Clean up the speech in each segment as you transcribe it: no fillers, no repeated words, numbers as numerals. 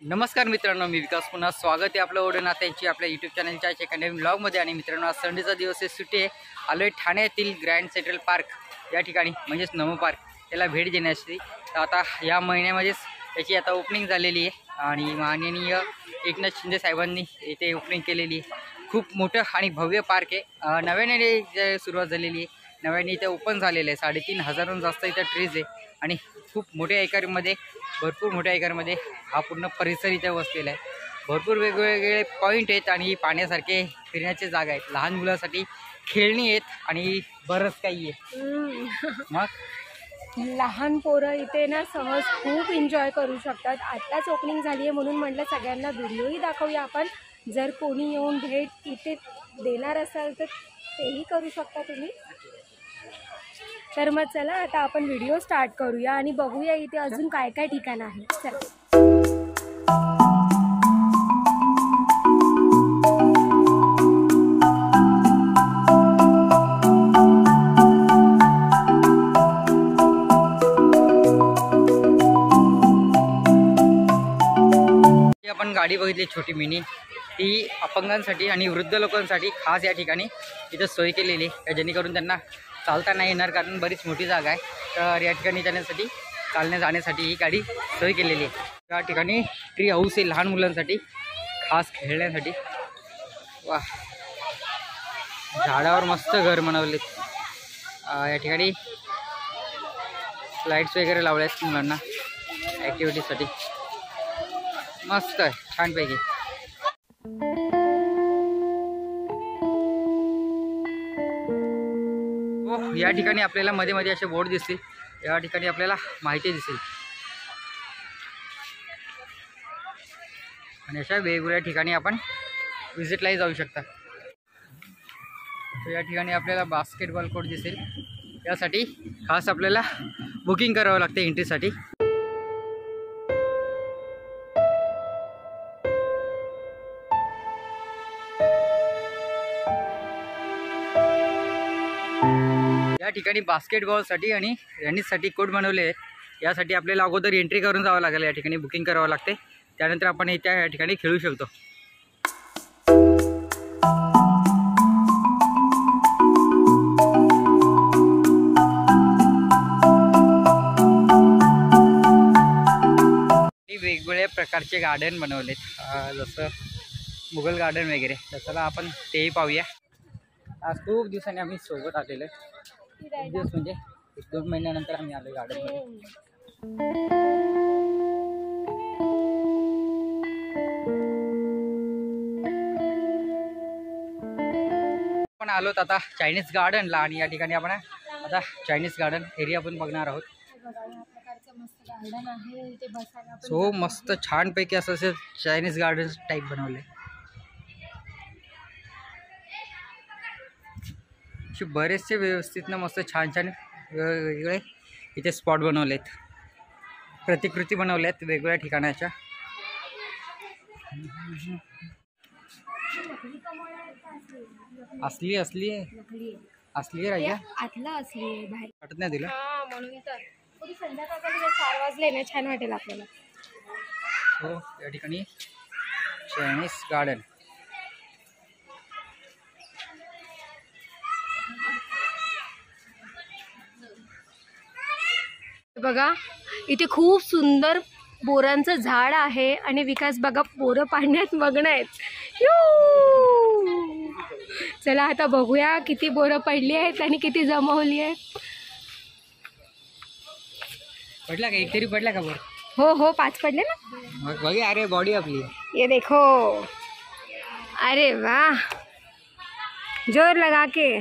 नमस्कार मित्रांनो, मी विकास पुन्हा स्वागत आहे आपलं ओढनाथ्यांची आपल्या यूट्यूब चॅनलच्या एका नवीन ब्लॉगमध्ये। आणि मित्रांनो, आज संडेचा दिवस आहे, सुट्टी आहे। आलो आहे ठाण्यातील ग्रँड सेंट्रल पार्क या ठिकाणी, म्हणजेच नमो पार्क, याला भेट देण्यासाठी। तर आता या महिन्यामध्येच याची आता ओपनिंग झालेली आहे आणि माननीय एकनाथ शिंदे साहेबांनी इथे ओपनिंग केलेली आहे। खूप मोठं आणि भव्य पार्क आहे। नव्याने सुरुवात झालेली आहे, नव्याने इथे ओपन झालेलं आहे। 3,500हून जास्त इथं ट्रीज आहे आणि खूप मोठ्या एकरमध्ये, भरपूर मोठ्या एकरमध्ये हा पूर्ण परिसर इथे वसलेला आहे। भरपूर वेगवेगळे पॉईंट आहेत आणि पाण्यासारखे फिरण्याची जागा आहेत, लहान मुलांसाठी खेळणी आहेत आणि बरंच काही आहे। मग लहान पोरं इथे ना सहज खूप एन्जॉय करू शकतात। आत्ताच ओपनिंग झाली आहे म्हणून म्हटलं सगळ्यांना व्हिडिओही दाखवूया आपण। जर कोणी येऊन भेट इथे देणार असाल तर तेही करू शकता तुम्ही। तर मग चला आता आपण व्हिडिओ स्टार्ट करूया आणि बघूया इथे अजून काय काय ठिकाण आहे। चला आपण गाडी बघितली छोटी मिनी, ती अपंगांसाठी आणि वृद्ध लोकांसाठी खास या ठिकाणी इथं सोय केलेली आहे, जेणेकरून त्यांना चालता नाही येणार, कारण बरीच मोठी जागा आहे। तर या ठिकाणी जाण्यासाठी, चालण्या जाण्यासाठी ही गाडी सोय केलेली आहे। या ठिकाणी ट्री हाऊस आहे लहान मुलांसाठी, खास खेळण्यासाठी। वा, झाडावर मस्त घर बनवले। या ठिकाणी लाईट्स वगैरे लावल्या आहेत मुलांना ॲक्टिव्हिटीसाठी, मस्त आहे, छानपैकी। या ठिकाणी आपल्याला मध्ये मध्ये असे बोर्ड दिसतील, या ठिकाणी आपल्याला माहिती दिसेल आणि अशा वेगवेगळ्या ठिकाणी आपण विजिटलाही जाऊ शकता। तर या ठिकाणी आपल्याला बास्केटबॉल कोर्ट दिसेल, यासाठी खास आपल्याला बुकिंग करावं लागते एंट्रीसाठी। या ठिकाणी बास्केटबॉलसाठी आणि रनिंगसाठी कोर्ट बनवले आहेत, यासाठी आपल्याला अगोदर एंट्री करून जावं लागेल, या ठिकाणी बुकिंग करावं लागते, त्यानंतर आपण इथे या ठिकाणी खेळू शकतो। वेगवेगळ्या प्रकारचे गार्डन बनवलेत, जसं मुघल गार्डन वगैरे, तर चला आपण तेही पाहूया। आज खूप दिवसांनी आम्ही सोबत आलेलो आहे, खूप दिवस म्हणजे 1-2 महिन्यानंतर आम्ही आलो गार्डनमध्ये। आपण आलोत आता चायनीज गार्डनला आणि या ठिकाणी आपण आता चायनीज गार्डन एरिया पण बघणार आहोत। सो मस्त छानपैकी असं चायनीज गार्डन टाईप बनवले, बरेचसे व्यवस्थित ना, मस्त छान छान वेगवेगळे इथे स्पॉट बनवलेत, प्रतिकृती बनवल्यात वेगवेगळ्या ठिकाणाच्या। असली असली असली राहिली, आतला असली आहे, बाहेर वाटत नाही दिलं म्हणून। तर संध्याकाळपर्यंत 4 वाजले ना, छान वाटेल आपल्याला। हो, या ठिकाणी चायनीज गार्डन। बघा इथे खूप सुंदर बोरांचं झाड आहे आणि विकास बघा बोरं पाण्यात मग्न आहेत। चला आता बघूया किती बोरं पडली आहेत आणि किती जमवली आहेत। पडला का? एक तरी पडला का बोर? हो 5 पडले ना। बघे, अरे बॉडी आपली, ये देखो, अरे वाह, जोर लगा के।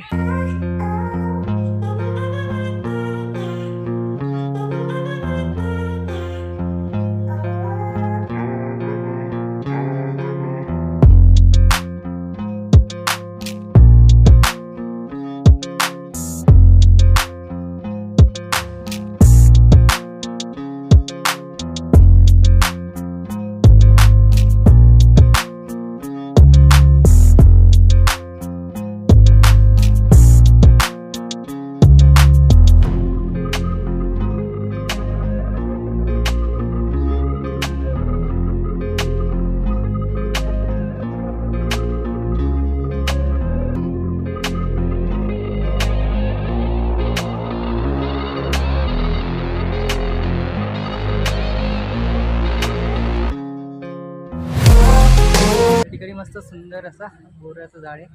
मस्त सुंदर असा बोराचं झाड आहे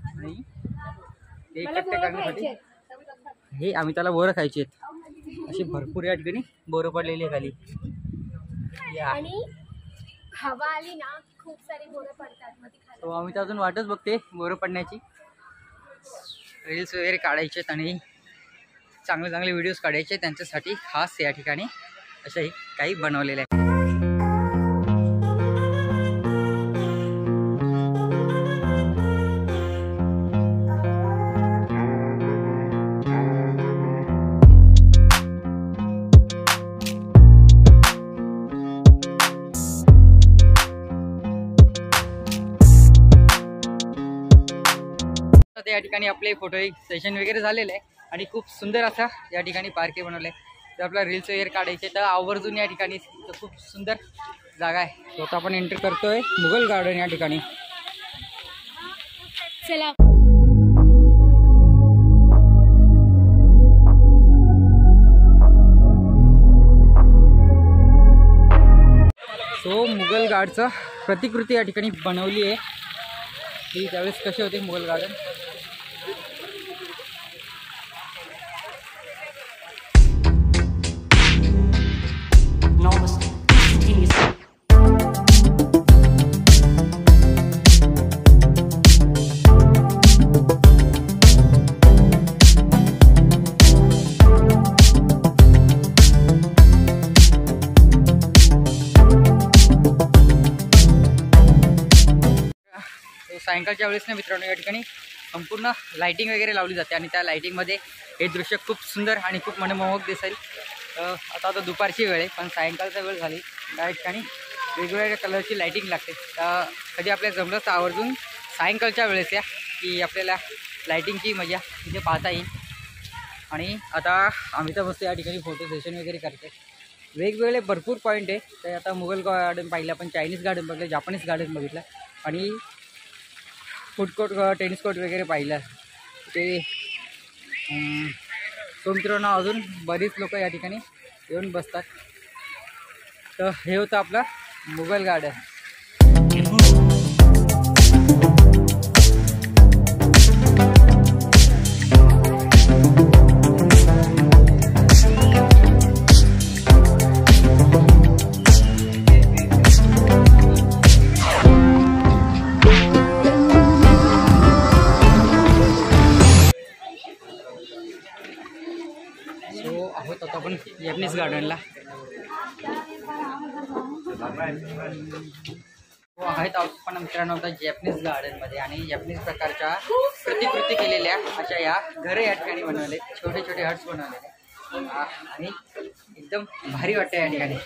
आणि ते मला इकडे बोरं काढण्यासाठी खायचे आहेत. हे आम्ही त्याला बोरं खायची आहेत. अशी भरपूर या ठिकाणी बोरं पडलेली आहे खाली या. आणि हवा आली ना खूप सारी बोरं पडतात मग ती खायला. तो आम्ही तर अजून वाटच बघते बोरं पडण्याची. रील्स वगैरे काढायचे आहेत आणि चांगले चांगले व्हिडिओज काढायचे त्यांच्यासाठी खास या ठिकाणी अशाही काही बनवलेले आहे. या ठिकाणी आपले फोटो सेशन वगैरे झालेलं आहे आणि खूप सुंदर असा या ठिकाणी पार्क बनवलं आहे. जर आपला रील्स वगैरे काढायचे तर आवर्जून या ठिकाणी खूप सुंदर जागा आहे. तो आता आपण एंटर करतोय मुघल गार्डन या ठिकाणी. चला सो मुघल गार्डचं प्रतिकृती या ठिकाणी बनवली आहे की त्यावेळेस कसे होते मुघल गार्डन. सायंकाळच्या वेळेस ना मित्रांनो या ठिकाणी संपूर्ण लाइटिंग वगैरे लावली जाते आणि त्या लाइटिंगमध्ये हे दृश्य खूप सुंदर आणि खूप मनमोहक दिसेल. आता दुपारची वेळ आहे पण सायंकाळचा वेळ झाली त्या ठिकाणी वेगवेगळ्या कलरची लाइटिंग लागते. कधी आपल्याला जमलं तर आवर्जून सायंकाळच्या वेळेस या की आपल्याला लाइटिंगची मजा तिथे पाहता येईल. आणि आता आम्ही तर बसतो या ठिकाणी फोटो सेशन वगैरे करते. वेगवेगळे भरपूर पॉईंट आहे. तर आता मुघल गार्डन पाहिलं, आपण चायनीज गार्डन बघितलं, जापानीज गार्डन बघितलं आणि फूड कोर्ट टेनिस कोर्ट वगैरे पाहिलं. ते तो मित्रांनो अजून बरीच लोक या ठिकाणी येऊन बसतात. तर हे होतं आपलं मुघल गार्डन. आहोत आता आपण जॅपनीज गार्डनला. आहेत आपण मित्रांनो आता जॅपनीज गार्डनमध्ये आणि जॅपनीज प्रकारच्या प्रतिकृती केलेल्या अशा या घरं या ठिकाणी बनवले, छोटे छोटे हट्स बनवलेले आणि एकदम भारी वाटतं या ठिकाणी.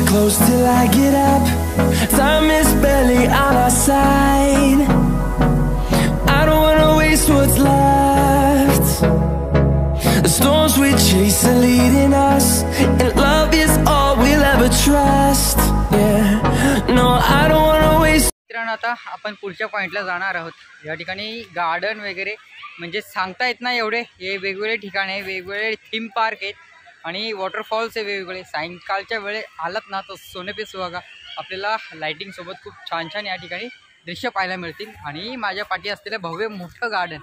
Close till I get up. Time is barely on our side. I don't wanna waste what's left. The storms we chase are leading us, and love is all we'll ever trust. Yeah, no, I don't wanna waste. मित्रांनो आता आपण पुढच्या पॉइंटला जाणार आहोत. या ठिकाणी garden वगैरे म्हणजे सांगता येत नाही एवढे. हे वेगवेगळे ठिकाण आहे, वेगवेगळे थीम पार्क आहेत आणि वॉटरफॉल्स आहे वेगवेगळे. सायंकाळच्या वेळे आलात ना तर सोने पे सुहागा आपल्याला लाइटिंग सोबत खूप छान छान या ठिकाणी दृश्य पाहायला मिळतील. आणि माझ्या पाठी असलेलं भव्य मोठं गार्डन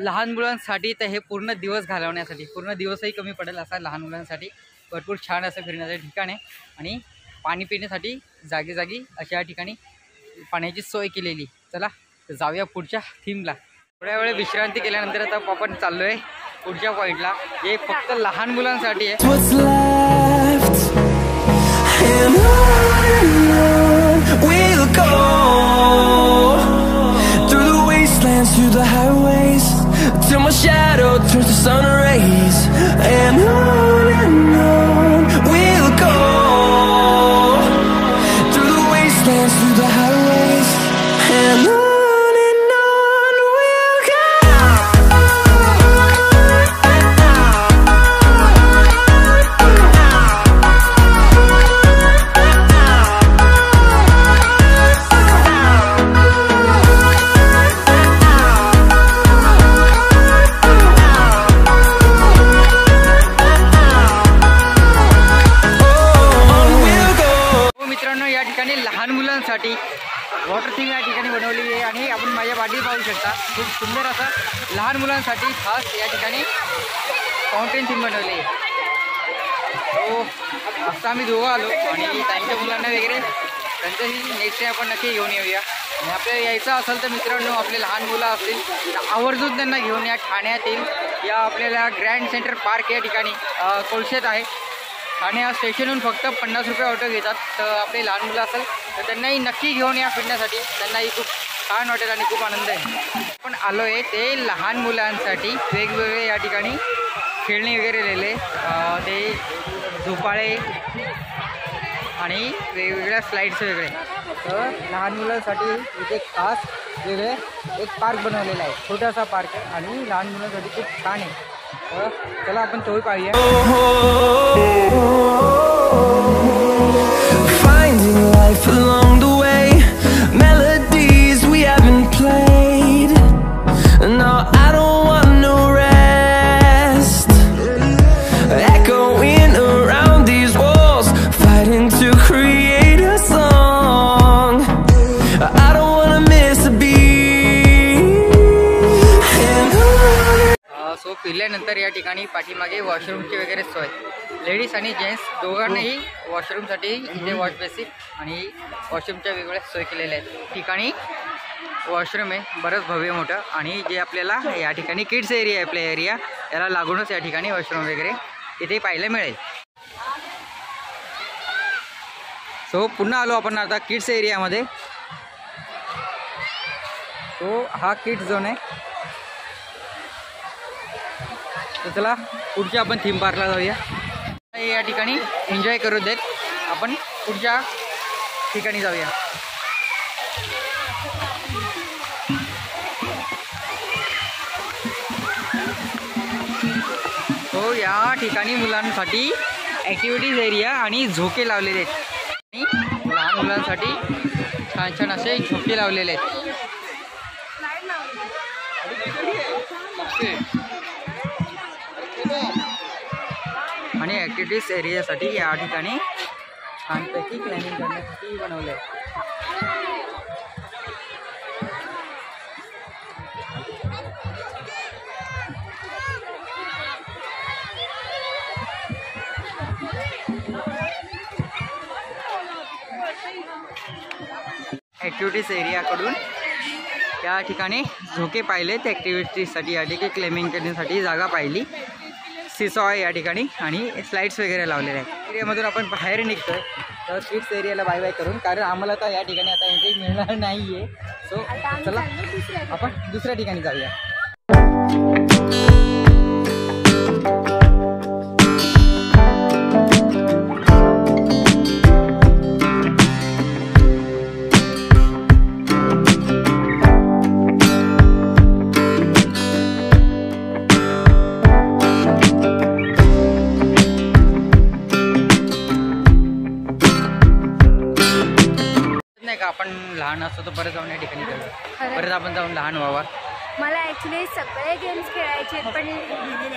लहान मुलांसाठी तर हे पूर्ण दिवस घालवण्यासाठी, पूर्ण दिवसही कमी पडेल असा लहान मुलांसाठी भरपूर छान असं फिरण्याचं ठिकाण आहे. आणि पाणी पिण्यासाठी जागी जागी अशा या ठिकाणी पाण्याची सोय केलेली. चला जाऊया पुढच्या थीमला. थोड्या वेळ विश्रांती केल्यानंतर आता आपण चाललो आहे पुढच्या पॉइंटला, जे फक्त लहान मुलांसाठी आहे. What's left? And on we'll go through the wastelands, through the highways, till my shadow turns to sun rays. And on we'll go through the wastelands, through the highways, and on we'll go. सुंदर असा लहान मुलांसाठी खास या ठिकाणी fountain theme बनवले आहे. तो आता आम्ही दोघं आलो आणि त्यांच्या मुलांना वगैरे त्यांच्याही नेक्स्ट टाइम आपण नक्की घेऊन येऊया. आणि आपल्याला यायचं असेल तर मित्रांनो, आपले लहान मुलं असतील तर आवर्जून त्यांना घेऊन या. ठाण्यातील या आपल्याला ग्रँड सेंटर पार्क या ठिकाणी कोळशेत आहे. ठाणे या स्टेशनहून फक्त 50 रुपये ऑटो घेतात. तर आपले लहान मुलं असेल तर त्यांनाही नक्की घेऊन या फिरण्यासाठी. त्यांनाही खूप छान वाटेल आणि खूप आनंद आहे. आपण आलो आहे ते लहान मुलांसाठी वेगवेगळे या ठिकाणी खेळणी वगैरे लिहिले, ते झोपाळे आणि वेगवेगळ्या स्लाईड्स वगैरे. तर लहान मुलांसाठी इथे खास वेगळे एक पार्क बनवलेला आहे, छोटासा पार्क आहे आणि लहान मुलांसाठी खूप छान आहे. तर चला आपण तोही पाहूया. Finding life along the way, melodies we haven't played. No, I don't want no rest. Echoing around these walls, fighting to create a song. I don't wanna miss a beat. So फिरल्यानंतर या ठिकाणी पाठीमागे वॉशरूमची वगैरे सोय, ladies आणि gents दोघांनाही वॉशरूमसाठी इथे wash basin आणि वॉशरूमच्या वेगवेगळ्या सोय केलेल्या आहेत. ठिकाणी वॉशरूम आहे बरंच भव्य मोठं, आणि जे आपल्याला या ठिकाणी किड्स एरिया आहे, प्ले एरिया, याला लागूनच या ठिकाणी वॉशरूम वगैरे इथे पाहायला मिळेल. सो पुन्हा आलो आपण आता किड्स एरियामध्ये. तो हा किड्स झोन आहे. तर चला पुढच्या आपण थीम पार्कला जाऊया. या ठिकाणी एन्जॉय करू देत, आपण पुढच्या ठिकाणी जाऊया. तो या ठिकाणी मुलांसाठी ॲक्टिव्हिटीज एरिया आणि झोके लावलेले आहेत. आणि लहान मुलांसाठी छान छान असे झोके लावलेले आहेत. आणि ॲक्टिव्हिटीज एरियासाठी या ठिकाणी छानपैकी क्लाइम्बिंग करण्यासाठी बनवले आहे. ॲक्टिव्हिटीज एरियाकडून या ठिकाणी झोके पाहिलेत. ॲक्टिव्हिटीजसाठी या ठिकाणी क्लाइम्बिंग करण्यासाठी जागा पाहिली. सिसॉ आहे या ठिकाणी आणि स्लाइड्स वगैरे लावलेले आहेत. एरियामधून आपण बाहेर निघतो आहे. तर किड्स एरियाला बाय बाय करून, कारण आम्हाला तर या ठिकाणी आता एंट्री मिळणार नाही आहे. सो चला आपण दुसऱ्या ठिकाणी जाऊया. आपण लहान असतो तर परत जाऊन या ठिकाणी परत आपण जाऊन लहान व्हावा. मला ॲक्च्युली सगळे गेम्स खेळायचे, पण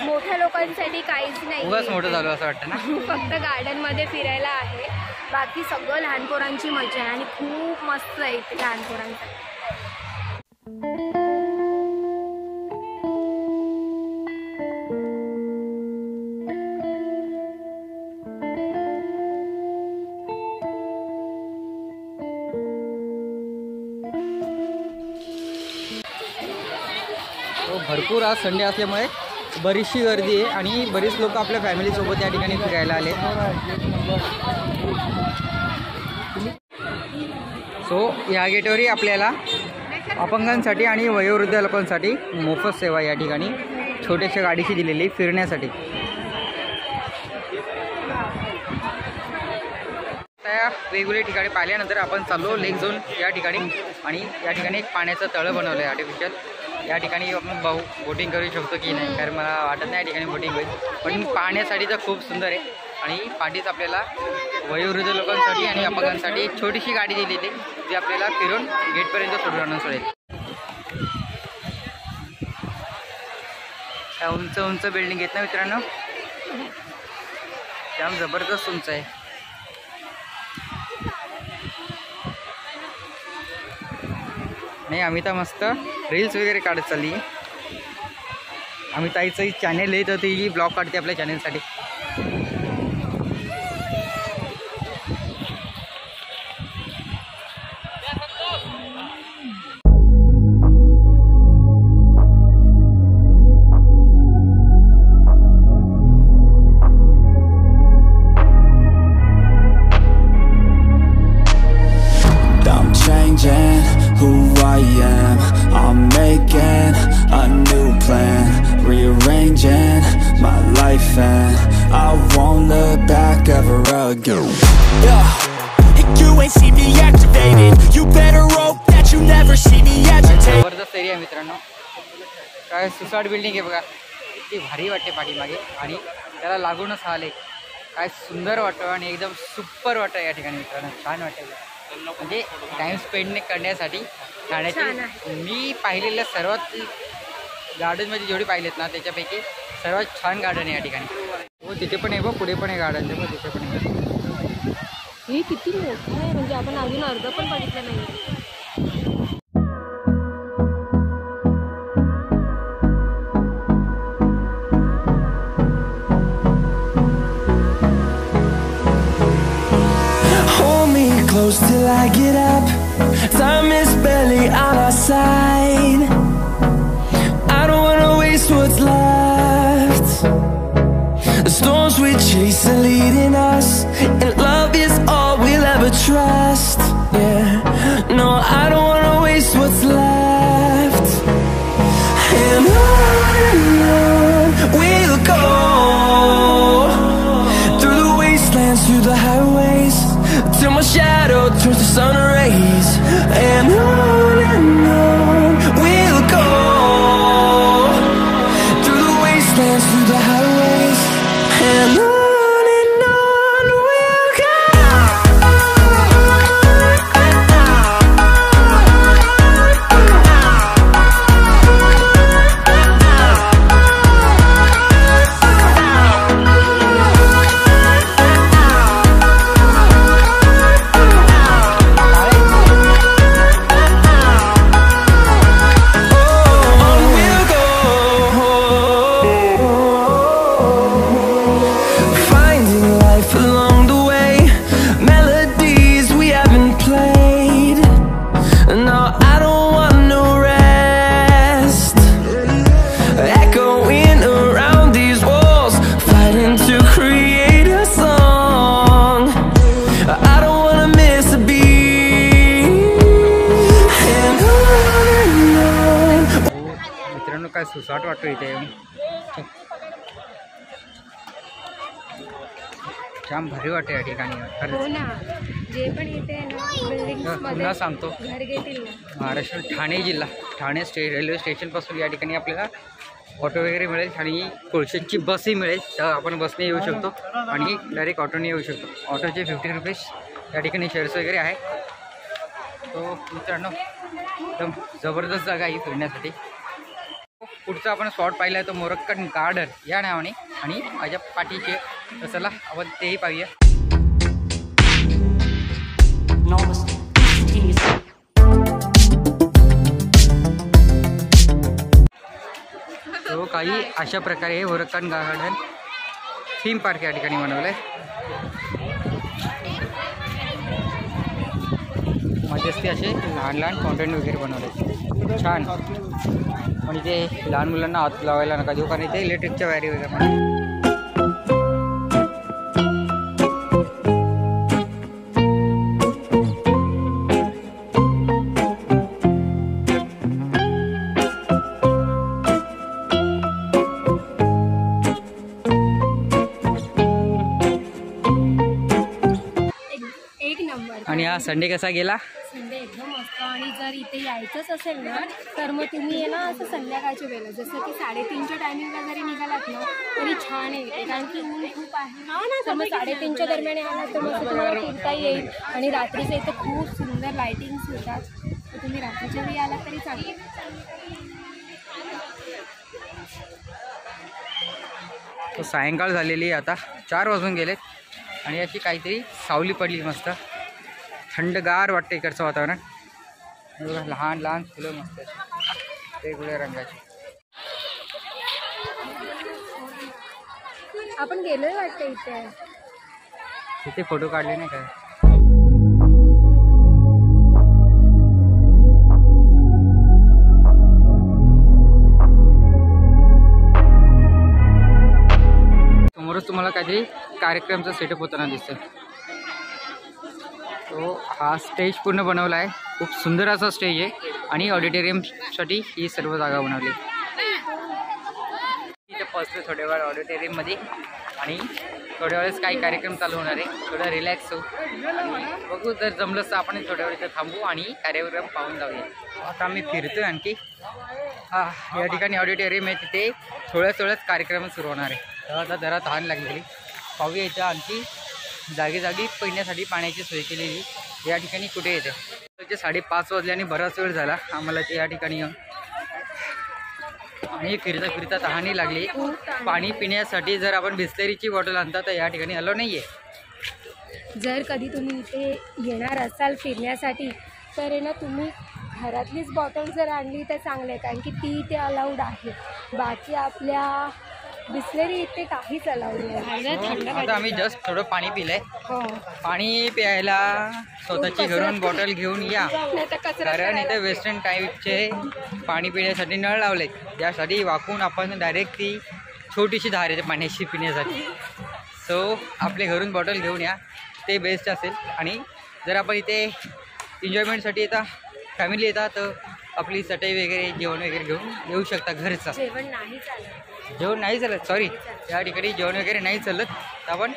मोठ्या लोकांसाठी काहीच नाही. उगाच मोठं झालं असं वाटतं ना. फक्त गार्डनमध्ये फिरायला आहे, बाकी सगळं लहान पोरांची मजा आहे आणि खूप मस्त आहे इथे लहान पोरांसाठी. भरपूर आज संडे असल्यामुळे बरीचशी गर्दी आहे आणि बरीच लोक आपल्या फॅमिलीसोबत या ठिकाणी फिरायला आले. सो या गेटवरही आपल्याला अपंगांसाठी आणि वयोवृद्ध लोकांसाठी मोफत सेवा या ठिकाणी छोट्याशा गाडीची दिलेली फिरण्यासाठी. त्या वेगवेगळ्या ठिकाणी पाहिल्यानंतर आपण चाललो लेक झोन या ठिकाणी. आणि या ठिकाणी एक पाण्याचं तळं बनवलं आहे आर्टिफिशियल. या ठिकाणी आपण बोटिंग करू शकतो की नाही, कारण मला वाटत नाही या ठिकाणी बोटिंग होईल, पण पाहण्यासाठी तर खूप सुंदर आहे. आणि पाठीच आपल्याला वयोवृद्ध लोकांसाठी आणि अपंगांसाठी एक छोटीशी गाडी दिलेली जी आपल्याला फिरून गेटपर्यंत सोडून आणून सोडेल. त्या उंच उंच बिल्डिंग आहेत ना मित्रांनो, जाम जबरदस्त उंच आहे. आणि अमिता मस्त रील्स वगैरे काढत चालली. अमिताईचं चॅनेल आहे तर ती ब्लॉग काढते आपल्या चॅनेलसाठी. Who I am, I'm making a new plan, rearranging my life and I won't look back ever again. And you ain't see me activated, you better hope that you never see me agitated. जबरदस्त area मित्रांनो. काय सुसाट building आहे बघा, किती भारी वाटते पाठीमागे आणि त्याला लागूनच आले. काय सुंदर वाटतं आणि एकदम सुपर वाटतं या ठिकाणी मित्रांनो. छान वाटतं म्हणजे टाइम स्पेंड करण्यासाठी. ठाण्याचे मी पाहिलेल्या सर्वात गार्डनमध्ये जेवढे पाहिलेत ना त्याच्यापैकी सर्वात छान गार्डन आहे या ठिकाणी. हो तिथे पण आहे बघ, पुढे पण आहे गार्डन, ते तिथे पण आहे. हे किती मोठं आहे म्हणजे आपण अजून अर्ध पण बघितलं नाही. Close till I get up, time is barely on our side. I don't wanna waste what's left. The storms we chase are leading us, and love is all we'll ever trust. Yeah, no, I don't wanna waste what's left. And on we'll go, through the wastelands, through the highways, till my shadow turns to sun rays. And on we'll go, through the wastelands, through the highways. And on we'll go. काय सुसाट वाटतो इथे. जाम भारी वाटते या ठिकाणी. हो ना, जे पण इथे ना बिल्डिंग्समध्ये पुन्हा सांगतो घर घेतील ना. महाराष्ट्र ठाणे जिल्हा, ठाणे रेल्वे स्टेशनपासून या ठिकाणी आपल्याला ऑटो वगैरे मिळेल आणि कोळशांची बसही मिळेल. तर आपण बसने येऊ शकतो आणि डायरेक्ट ऑटोने येऊ शकतो. ऑटोचे 50 रुपीज या ठिकाणी शेअर्स वगैरे आहे. तो मित्रांनो एकदम जबरदस्त जागा आहे फिरण्यासाठी. पुढचा आपण स्पॉट पाहिला आहे तो मोरक्कन गार्डन या नावाने आणि माझ्या पाठीचे. तर चला आपण तेही पाहूया. तो काही अशा प्रकारे मोरक्कन गार्डन थीम पार्क या ठिकाणी बनवलं आहे. मध्यस्थी असे लहान लहान फाउंटेन वगैरे बनवले छान. पण इथे लहान मुलांना हात लावायला नका देऊ कारण इथे इलेक्ट्रिकच्या वायरी वगैरे. आणि हा संडे कसा गेला? संडे एकदम मस्त. आणि जर इथे यायचंच असेल ना तर मग तुम्ही आहे ना असं संध्याकाळच्या वेळेला जसं की 3:30च्या टायमिंगला जरी निघालात ना तरी छान आहे. कारण की ऊन खूप आहे तर मग 3:30च्या दरम्यान आलात तर मग तुम्हाला फिरता येईल. आणि रात्रीचं इथं खूप सुंदर लायटिंग्स होतात तर तुम्ही रात्रीच्या वेळी आलात तरी चालेल. तो सायंकाळ झालेली आहे, आता 4 वाजून गेलेत आणि याची काहीतरी सावली पडली मस्त. थंडगार वाटते इकडचं वातावरण. हे बघा लहान लहान फुलं मस्त आहेत, वेगवेगळ्या रंगाची. आपण गेलोय वाटतं इथे. तिथे फोटो काढले नाही काय. समोरच तुम्हाला काहीतरी कार्यक्रमचा सेटअप होताना दिसतं. तो हा स्टेज पूर्ण बनवला आहे, खूप सुंदर असा स्टेज आहे आणि ऑडिटोरियमसाठी ही सर्व जागा बनवली. तिथे बसलो थोड्या वेळ ऑडिटोरियममध्ये आणि थोड्या वेळेस काही कार्यक्रम चालू होणार आहे. थोडं रिलॅक्स होऊ आणि बघू, जर जमलं तर आपण थोड्या वेळ इथं थांबू आणि कार्यक्रम पाहून जाऊया. आता आम्ही फिरतोय आणखी. या ठिकाणी ऑडिटोरियम आहे, तिथे थोड्याच कार्यक्रम सुरू होणार आहे. आता जरा तहान लागलेली, पाहूया इथं आणखी जागी पिण्यासाठी पाण्याची सोय केलेली या ठिकाणी कुठे येते. 5:30 वाजले आणि बराच वेळ झाला आम्हाला ते या ठिकाणी येऊन. आणि फिरता तहानही लागली. पाणी पिण्यासाठी जर आपण बिस्लरीची बॉटल आणता तर या ठिकाणी अलाव नाही आहे. जर कधी तुम्ही इथे येणार असाल फिरण्यासाठी तर आहे ना, तुम्ही घरातलीच बॉटल जर आणली तर चांगलं आहे, कारण की ती इथे अलाउड आहे. बाकी आपल्या बिस्लरी इथे काहीच अलाउड नाही. आता आम्ही जस्ट थोडं पाणी पिलंय. हो, पाणी प्यायला स्वतःची घरून बॉटल घेऊन या, कारण इथे वेस्टर्न टाईपचे पाणी पिण्यासाठी नळ लावलेत. त्यासाठी वाकून आपण डायरेक्ट ती छोटीशी धार येते पाण्याची पिण्यासाठी. सो आपले घरून बॉटल घेऊन या, ते बेस्ट असेल. आणि जर आपण इथे एन्जॉयमेंटसाठी येता, फॅमिली येतात, तर आपली चटई वगैरे जेवण वगैरे घेऊन येऊ शकता. घरचं जेवण नाही चालत, सॉरी, या ठिकाणी जेवण वगैरे नाही चालत, तर आपण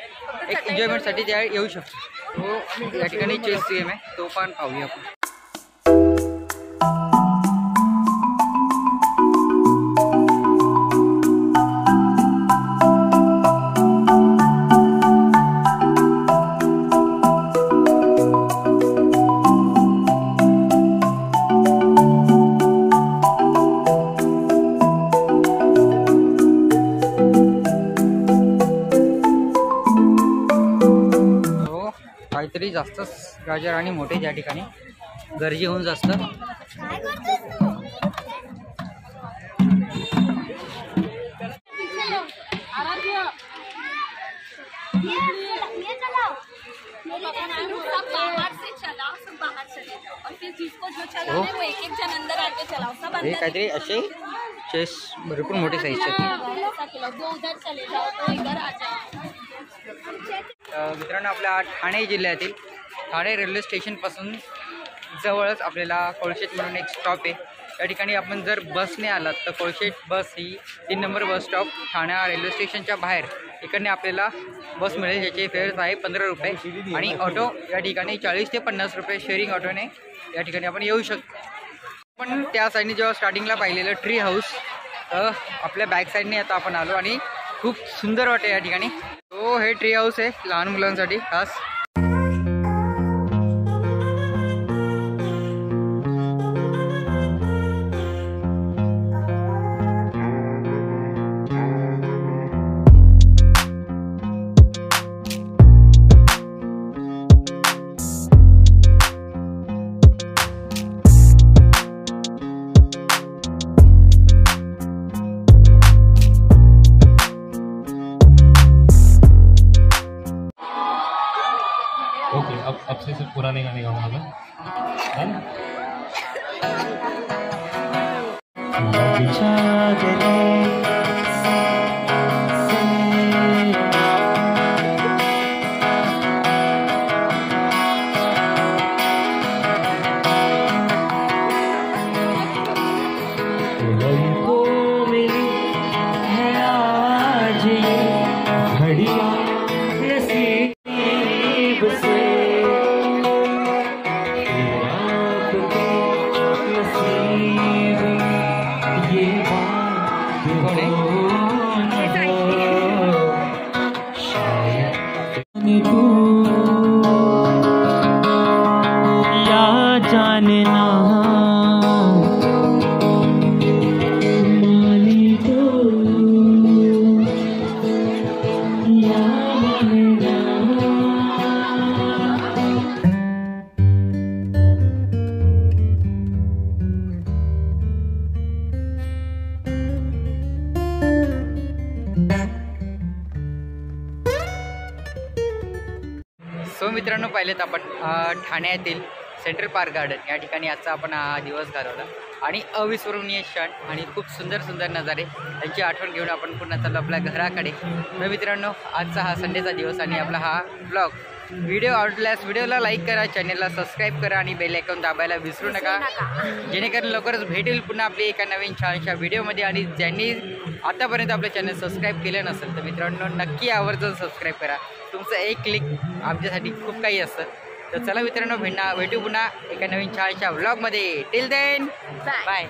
एक एन्जॉयमेंटसाठी त्या येऊ शकतो. तो या ठिकाणी चेस गेम आहे, तो पण पाहूया आपण. काहीतरी जास्तच गाजर आणि मोठे त्या ठिकाणी गर्दी होऊन जास्त. हे काहीतरी असे चेस भरपूर मोठे साईजचे मित्रांनो. आपल्या ठाणे जिल्ह्यातील ठाणे रेल्वे स्टेशनपासून जवळच आपल्याला कोळशेत म्हणून एक स्टॉप आहे. या ठिकाणी आपण जर बसने आलात तर कोळशेत बस ही 3 नंबर बस स्टॉप ठाणा रेल्वे स्टेशनच्या बाहेर इकडने आपल्याला बस मिळेल, ज्याचे फेअर्स आहे 15 रुपये. आणि ऑटो या ठिकाणी 40 ते 50 रुपये शेअरिंग ऑटोने या ठिकाणी आपण येऊ शकतो. पण त्या साईडने जेव्हा स्टार्टिंगला पाहिलेलं ट्री हाऊस, तर आपल्या बॅक साईडने आता आपण आलो आणि खूप सुंदर वाटते या ठिकाणी. तो हे ट्री हाऊस आहे लहान मुलांसाठी खास. ओके, अब से सिर्फ पुराने गाने गाऊंगा है ना. मित्रांनो पाहिलेत आपण ठाण्यातील सेंट्रल पार्क गार्डन या ठिकाणी आजचा आपण हा दिवस घालवला आणि अविस्मरणीय क्षण आणि खूप सुंदर सुंदर नजारे यांची आठवण घेऊन आपण पुन्हा चाललो आपल्या घराकडे. तर मित्रांनो आजचा हा संडेचा दिवस आणि आपला हा ब्लॉग व्हिडिओ आवडल्यास व्हिडिओला लाईक करा, चॅनलला सबस्क्राईब करा आणि बेल आयकॉन दाबायला विसरू नका, जेणेकरून लवकरच भेटेल पुन्हा आपली एका नवीन छानशा व्हिडिओमध्ये. आणि ज्यांनी आतापर्यंत आपलं चॅनल सबस्क्राईब केलं नसेल तर मित्रांनो नक्की आवर्जून सबस्क्राईब करा. तुमचं एक क्लिक आमच्यासाठी खूप काही असतं. तर चला मित्रांनो भेटू पुन्हा एका नवीन छानशा व्लॉगमध्ये. Till then bye.